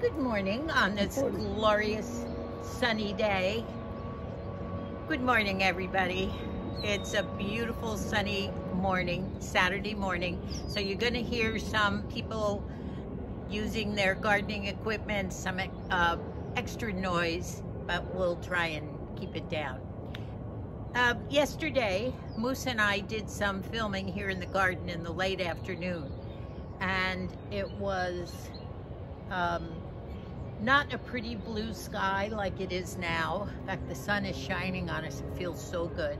Good morning on this glorious sunny day. Good morning, everybody. It's a beautiful sunny morning, Saturday morning. So you're going to hear some people using their gardening equipment, some extra noise, but we'll try and keep it down. Yesterday, Moose and I did some filming here in the garden in the late afternoon, and it was not a pretty blue sky like it is now. In fact, the sun is shining on us. It feels so good.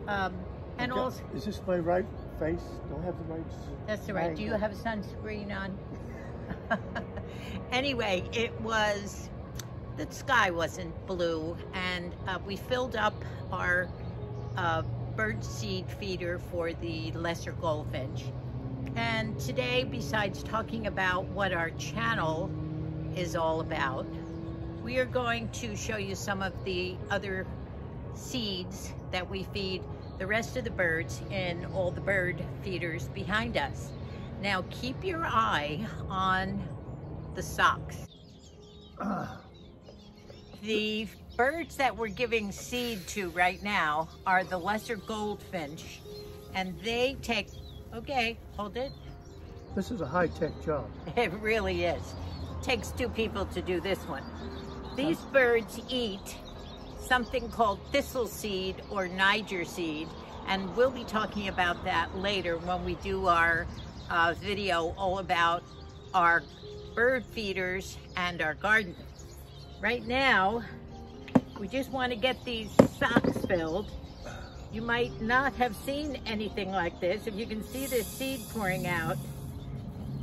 And okay. also, is this my right face? Do I have the right? that's the right. Do you have a sunscreen on? Anyway, the sky wasn't blue, and we filled up our bird seed feeder for the lesser goldfinch. And today, besides talking about what our channel is all about, we are going to show you some of the other seeds that we feed the rest of the birds in all the bird feeders behind us. Now keep your eye on the socks. The birds that we're giving seed to right now are the lesser goldfinch, and they take, okay, hold it. This is a high-tech job. It really is. Takes two people to do this one. These birds eat something called thistle seed or Niger seed, and we'll be talking about that later when we do our video all about our bird feeders and our garden. Right now, we just want to get these socks filled. You might not have seen anything like this. If you can see this seed pouring out,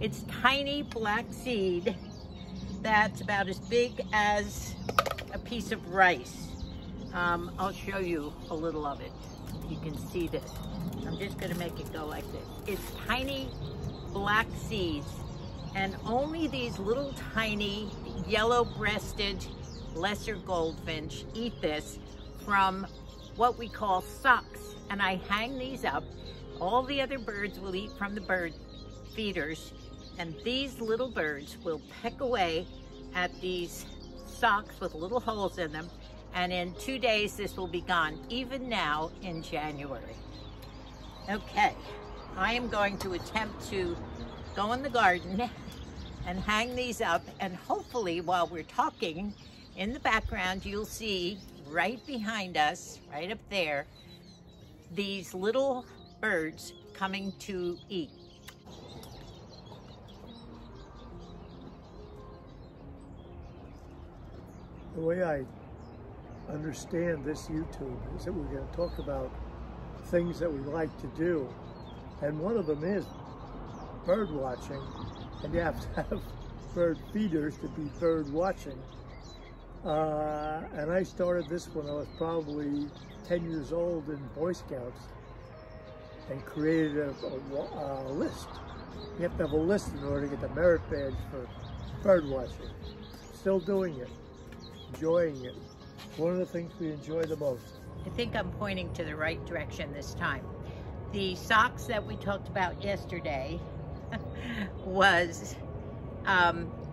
it's tiny black seed that's about as big as a piece of rice. I'll show you a little of it. You can see this. I'm just gonna make it go like this. It's tiny black seeds, and only these little tiny yellow-breasted lesser goldfinch eat this from what we call socks. And I hang these up. All the other birds will eat from the bird feeders, and these little birds will peck away at these socks with little holes in them, and in 2 days this will be gone, even now in January. Okay, I am going to attempt to go in the garden and hang these up, and hopefully while we're talking, in the background you'll see right behind us, right up there, these little birds coming to eat. The way I understand this YouTube is that we're going to talk about things that we like to do, and one of them is bird watching, and you have to have bird feeders to be bird watching. And I started this when I was probably 10 years old in Boy Scouts, and created a list. You have to have a list in order to get the merit badge for bird watching. Still doing it. Enjoying it. One of the things we enjoy the most. I think I'm pointing to the right direction this time. The socks that we talked about yesterday was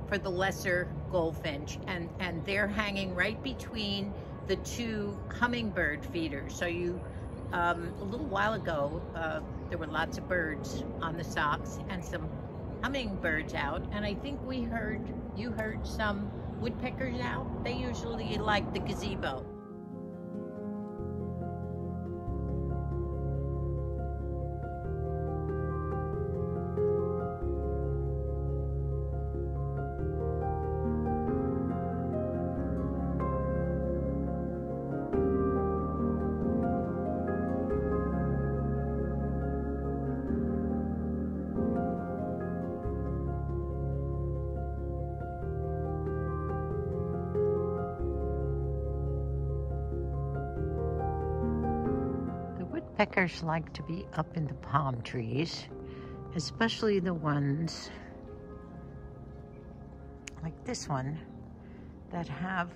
for the lesser goldfinch, and they're hanging right between the two hummingbird feeders. So a little while ago, there were lots of birds on the socks and some hummingbirds out, and I think you heard some woodpeckers out. They usually like the gazebo. Woodpeckers like to be up in the palm trees, especially the ones like this one that have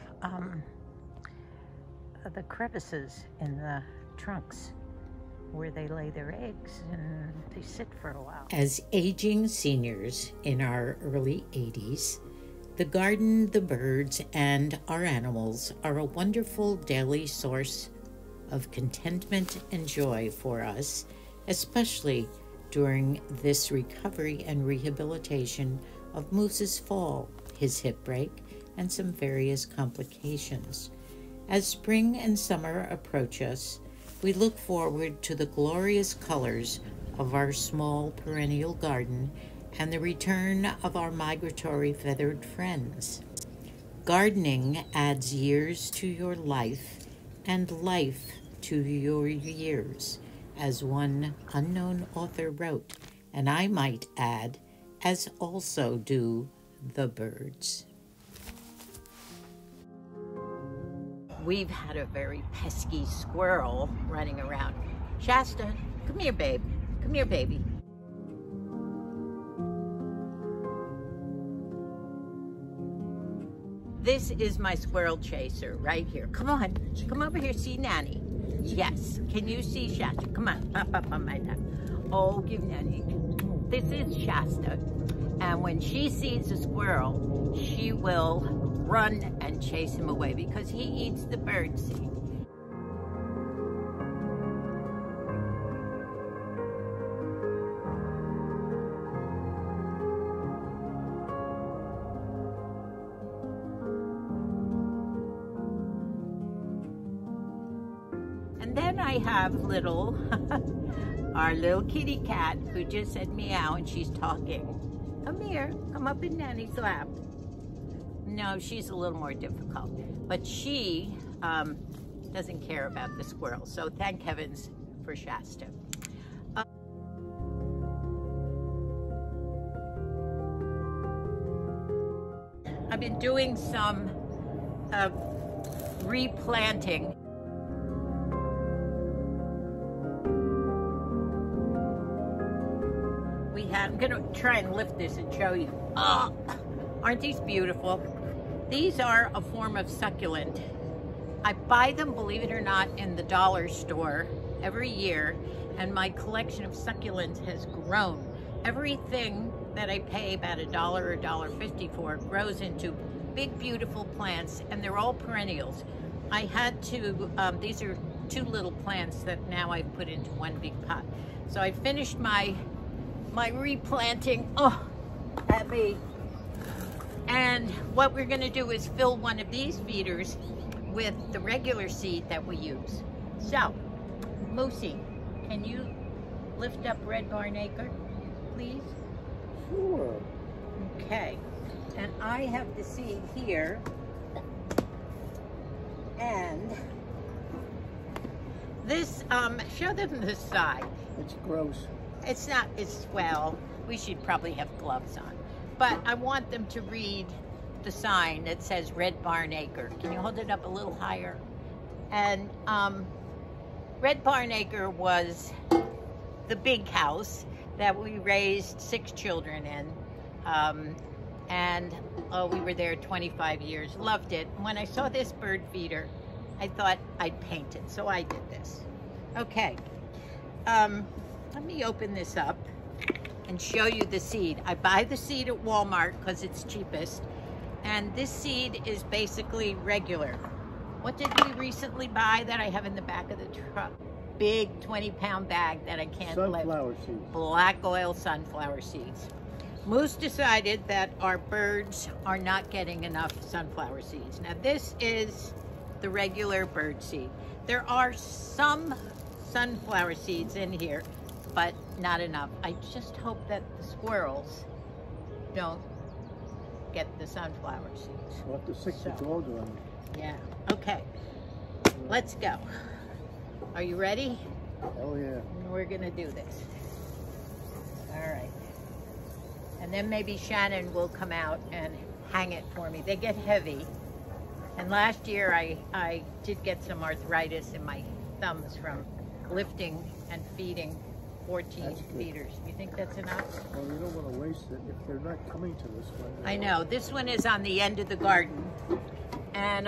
the crevices in the trunks where they lay their eggs and they sit for a while. As aging seniors in our early 80s, The garden, the birds, and our animals are a wonderful daily source of contentment and joy for us, especially during this recovery and rehabilitation of Moose's fall, his hip break, and some various complications. As spring and summer approach us, we look forward to the glorious colors of our small perennial garden and the return of our migratory feathered friends. Gardening adds years to your life and life to your years, as one unknown author wrote, and I might add, as also do the birds. We've had a very pesky squirrel running around. Shasta, come here, babe. Come here, baby. This is my squirrel chaser right here. Come on, come over here, see Nanny. Yes, can you see Shasta? Come on, up on my lap. Oh, give Nanny. This is Shasta. And when she sees a squirrel, she will run and chase him away because he eats the bird seed. And then I have little, our little kitty cat who just said meow and she's talking. Come here, come up in Nanny's lap. No, she's a little more difficult, but she doesn't care about the squirrel. So thank heavens for Shasta. I've been doing some replanting. I'm gonna try and lift this and show you. Oh, aren't these beautiful? These are a form of succulent. I buy them, believe it or not, in the dollar store every year, and my collection of succulents has grown. Everything that I pay about $1 or $1.50 for grows into big, beautiful plants, and they're all perennials. I had to, these are 2 little plants that now I've put into one big pot. So I finished my replanting. Oh, heavy. And what we're gonna do is fill one of these feeders with the regular seed that we use. So, Moosey, can you lift up Red Barn Acre, please? Sure. Okay, and I have the seed here, and this, show them the side. It's gross. It's not, it's, well, we should probably have gloves on. But I want them to read the sign that says Red Barn Acre. Can you hold it up a little higher? And Red Barn Acre was the big house that we raised 6 children in. We were there 25 years, loved it. When I saw this bird feeder, I thought I'd paint it, so I did this. Okay. Let me open this up and show you the seed. I buy the seed at Walmart because it's cheapest. And this seed is basically regular. What did we recently buy that I have in the back of the truck? Big 20-pound bag that I can't lift. Sunflower seeds. Black oil sunflower seeds. Moose decided that our birds are not getting enough sunflower seeds. Now this is the regular bird seed. There are some sunflower seeds in here, but not enough. I just hope that the squirrels don't get the sunflower seeds. We'll have to stick the dog on. Yeah, okay. Let's go. Are you ready? Oh yeah. We're gonna do this. All right. And then maybe Shannon will come out and hang it for me. They get heavy. And last year I did get some arthritis in my thumbs from lifting and feeding 14 feeders. You think that's enough? Well, you don't want to waste it if they're not coming to this one. I know. This one is on the end of the garden. And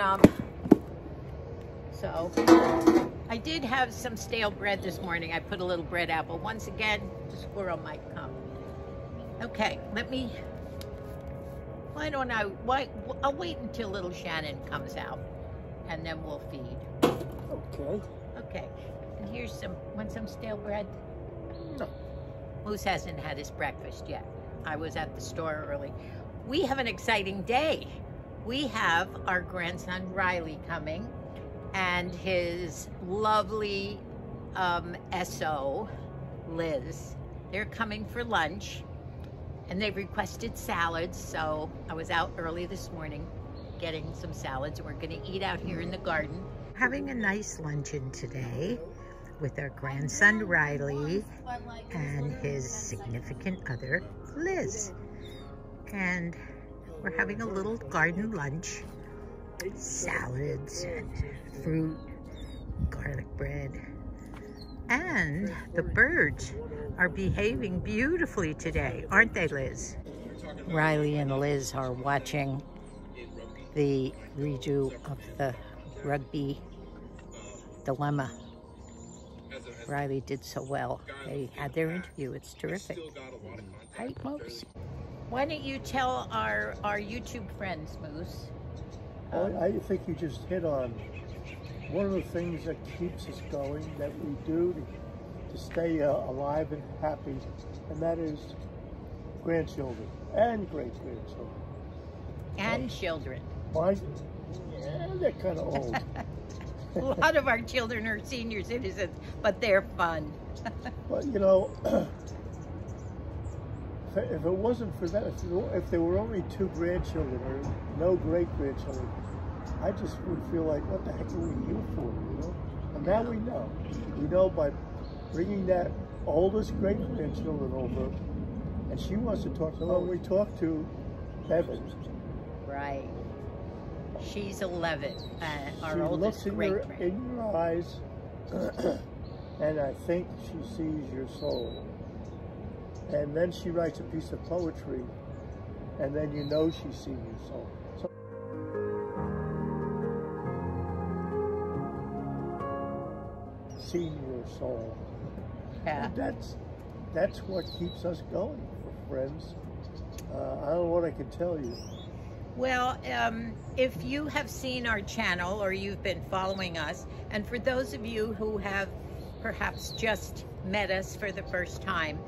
so I did have some stale bread this morning. I put a little bread out, but once again, the squirrel might come. Okay, let me Why don't I? I'll wait until little Shannon comes out, and then we'll feed. Okay. Okay. And here's some. Want some stale bread? No. Moose hasn't had his breakfast yet. I was at the store early. We have an exciting day. We have our grandson Riley coming, and his lovely SO, Liz. They're coming for lunch, and they've requested salads, so I was out early this morning getting some salads. We're gonna eat out here in the garden. Having a nice luncheon today with our grandson Riley and his significant other Liz. And we're having a little garden lunch, salads and fruit, garlic bread. And the birds are behaving beautifully today, aren't they, Liz? Riley and Liz are watching the redo of the rugby dilemma. Riley did so well. They had their interview. It's terrific. Right, Moose? Why don't you tell our YouTube friends, Moose? I think you just hit on one of the things that keeps us going, that we do to stay alive and happy, and that is grandchildren and great-grandchildren. And children. They're kind of old. A lot of our children are senior citizens, but they're fun. But you know, if it wasn't for that, if there were only 2 grandchildren or no great-grandchildren, I just would feel like, what the heck are we here for, you know? And now we know. We know by bringing that oldest great-grandchildren over, and she wants to talk to them. When we talk to Evan. Right. She's 11, our she oldest looks in your eyes, and I think she sees your soul. And then she writes a piece of poetry, and then you know she sees your soul. So, seeing your soul. Yeah. And that's what keeps us going, friends. I don't know what I can tell you. Well, if you have seen our channel or you've been following us, and for those of you who have perhaps just met us for the first time,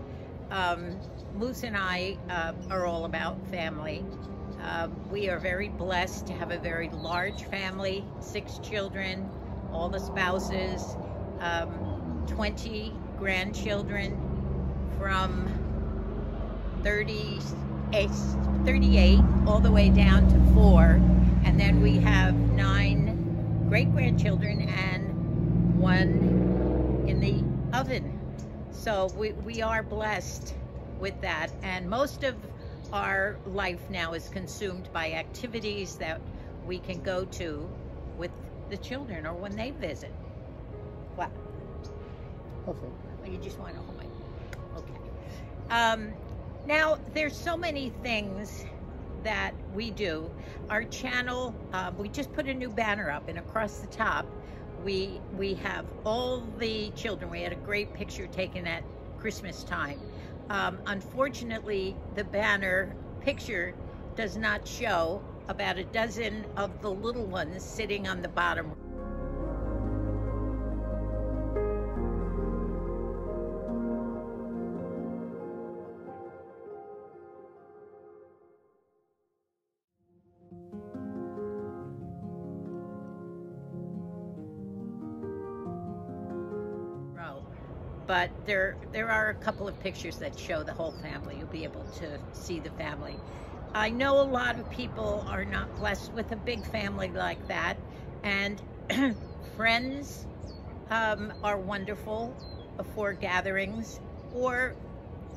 Moose and I are all about family. We are very blessed to have a very large family, 6 children, all the spouses, 20 grandchildren from 38 all the way down to 4, and then we have 9 great-grandchildren and 1 in the oven. So we are blessed with that, and most of our life now is consumed by activities that we can go to with the children or when they visit. What? Okay. Oh, you just want to hold my... Okay. Now, there's so many things that we do. Our channel, we just put a new banner up, and across the top, we have all the children. We had a great picture taken at Christmas time. Unfortunately, the banner picture does not show about a dozen of the little ones sitting on the bottom. But there are a couple of pictures that show the whole family. You'll be able to see the family. I know a lot of people are not blessed with a big family like that, and friends are wonderful for gatherings, or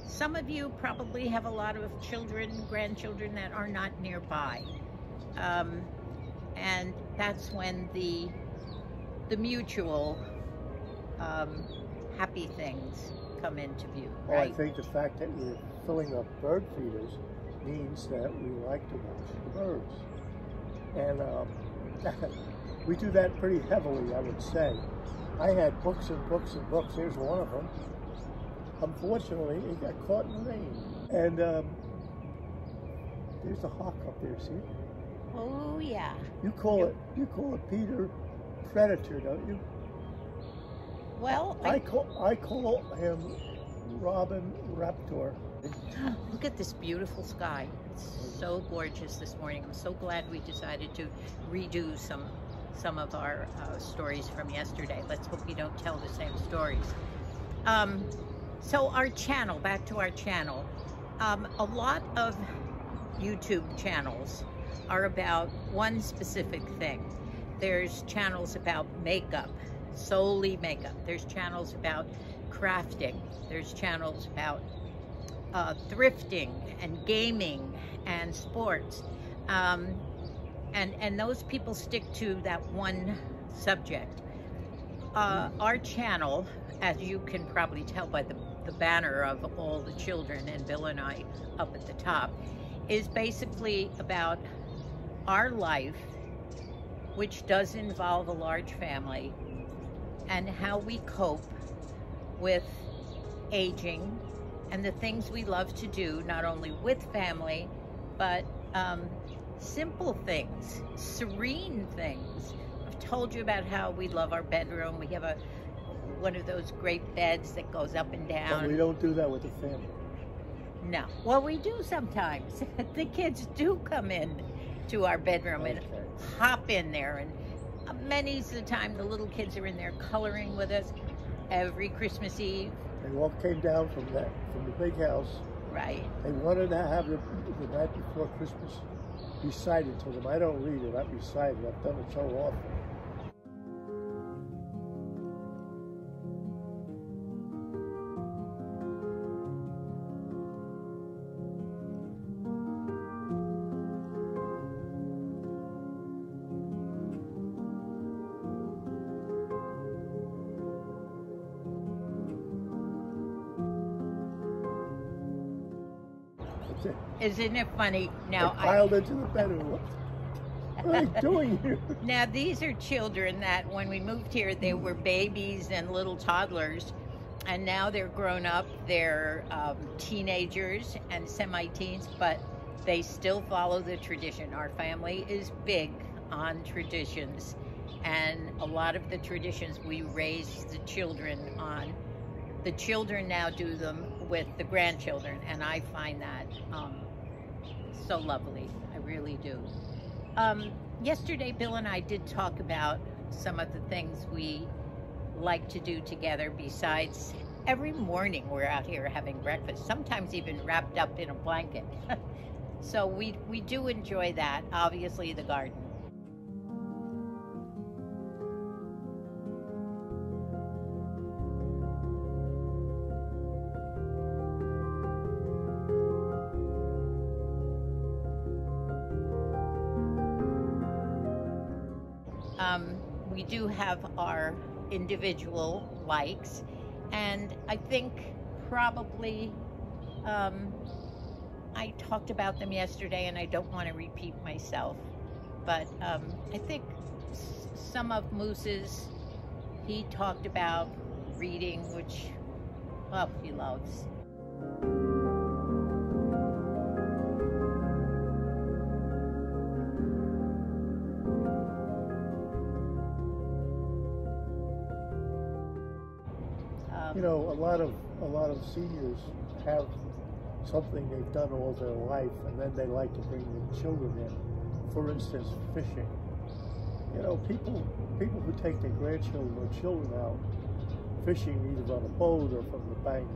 some of you probably have a lot of children, grandchildren that are not nearby. And that's when the mutual happy things come into view, right? Well, I think the fact that we're filling up bird feeders means that we like to watch the birds. And we do that pretty heavily, I would say. I had books and books and books. Here's one of them. Unfortunately, it got caught in the rain. And there's a hawk up there, see? Oh yeah. You call it Peter Predator, don't you? Well, I call him Robin Raptor. look at this beautiful sky. It's so gorgeous this morning. I'm so glad we decided to redo some of our stories from yesterday. Let's hope we don't tell the same stories. So our channel, back to our channel. A lot of YouTube channels are about one specific thing. There's channels about makeup, solely makeup. There's channels about crafting. There's channels about thrifting and gaming and sports. And those people stick to that one subject. Our channel, as you can probably tell by the banner of all the children and Bill and I up at the top, is basically about our life, which does involve a large family, and how we cope with aging and the things we love to do, not only with family, but simple things, serene things. I've told you about how we love our bedroom. We have one of those great beds that goes up and down. But we don't do that with the family. No. Well, we do sometimes. The kids do come in to our bedroom and hop in there, and many of the time the little kids are in there coloring with us every Christmas Eve. They all came down from the big house. Right. They wanted to have the night before Christmas recited to them. I don't read it, I recite it. I've done it so often. Isn't it funny? Now I piled into the bedroom. What are you doing here? Now these are children that when we moved here, they were babies and little toddlers, and now they're grown up. They're teenagers and semi-teens, but they still follow the tradition. Our family is big on traditions, and a lot of the traditions we raise the children on. The children now do them with the grandchildren, and I find that so lovely. I really do. Yesterday, Bill and I did talk about some of the things we like to do together. Besides, every morning we're out here having breakfast, sometimes even wrapped up in a blanket. So we do enjoy that. Obviously, the garden. We do have our individual likes, and I think probably I talked about them yesterday, and I don't want to repeat myself, but I think some of Moose's, he talked about reading, which, well, he loves. You know, a lot of seniors have something they've done all their life, and then they like to bring the children in. For instance, fishing. You know, people who take their grandchildren or children out fishing, either on a boat or from the bank,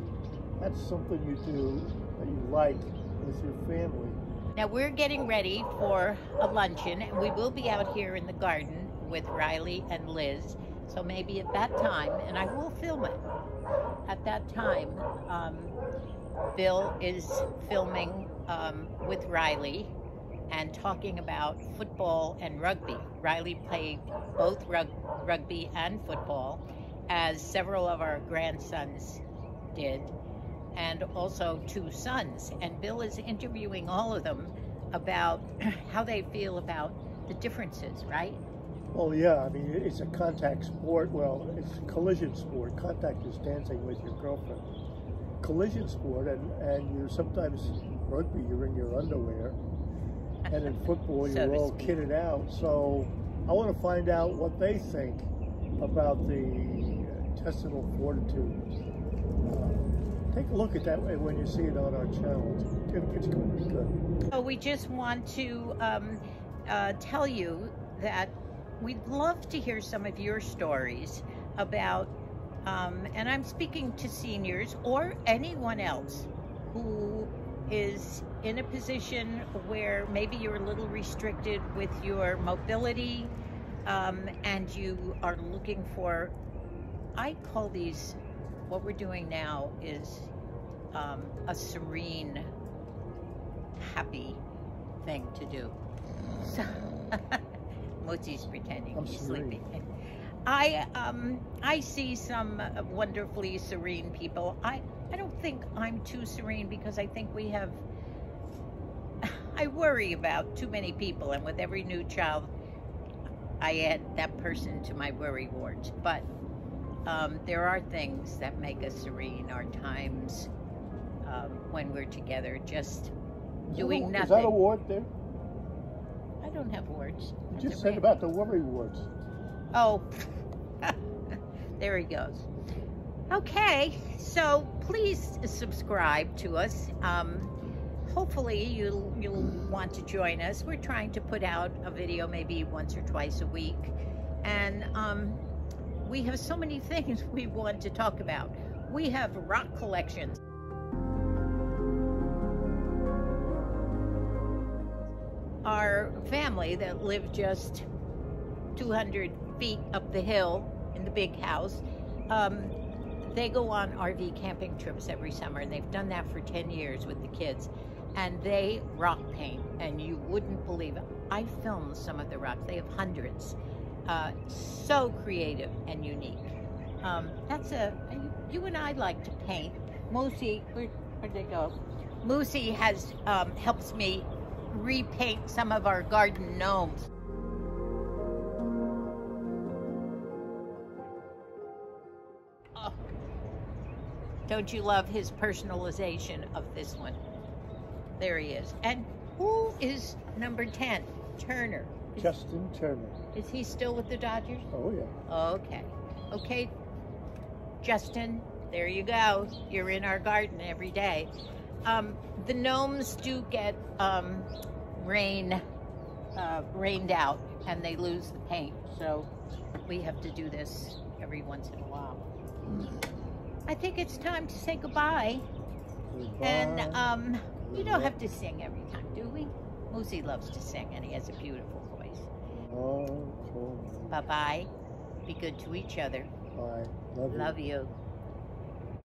that's something you do that you like with your family. Now we're getting ready for a luncheon, and we will be out here in the garden with Riley and Liz. So maybe at that time, and I will film it, at that time, Bill is filming with Riley and talking about football and rugby. Riley played both rugby and football, as several of our grandsons did, and also 2 sons. And Bill is interviewing all of them about how they feel about the differences, right? Well, yeah, I mean, it's a contact sport. Well, it's a collision sport. Contact is dancing with your girlfriend. Collision sport, and you're sometimes, rugby, you're in your underwear. and in football, So you're to all speak. kitted out. So I want to find out what they think about the intestinal fortitude. Take a look at that when you see it on our channel. It's going to be good. So we just want to tell you that we'd love to hear some of your stories about, and I'm speaking to seniors or anyone else who is in a position where maybe you're a little restricted with your mobility, and you are looking for, I call these, what we're doing now is a serene, happy thing to do. So, Mozi's pretending he's sleeping. I see some wonderfully serene people. I don't think I'm too serene because I think we have, I worry about too many people, and with every new child, I add that person to my worry ward. But there are things that make us serene, our times when we're together, just doing nothing. Is that a ward there? I don't have wards. You just said about the worry wards. Oh, there he goes. Okay, so please subscribe to us. Hopefully you'll want to join us. We're trying to put out a video maybe once or twice a week, and we have so many things we want to talk about. We have rock collections. Our family that lived just 200 feet up the hill in the big house, they go on RV camping trips every summer, and they've done that for 10 years with the kids, and they rock paint, and you wouldn't believe it. I filmed some of the rocks. They have hundreds. So creative and unique. You and I like to paint. Moosey, where'd they go? Moosey has helps me repaint some of our garden gnomes. Oh, don't you love his personalization of this one? There he is. And who is number 10? Turner. Justin Turner. Is he still with the Dodgers? Oh, yeah. Okay. Okay, Justin, there you go. You're in our garden every day. The gnomes do get rained out, and they lose the paint. So we have to do this every once in a while. I think it's time to say goodbye. And you don't have to sing every time, do we? Moosey loves to sing, and he has a beautiful voice. Oh, cool. Bye-bye. Be good to each other. Bye. Love you.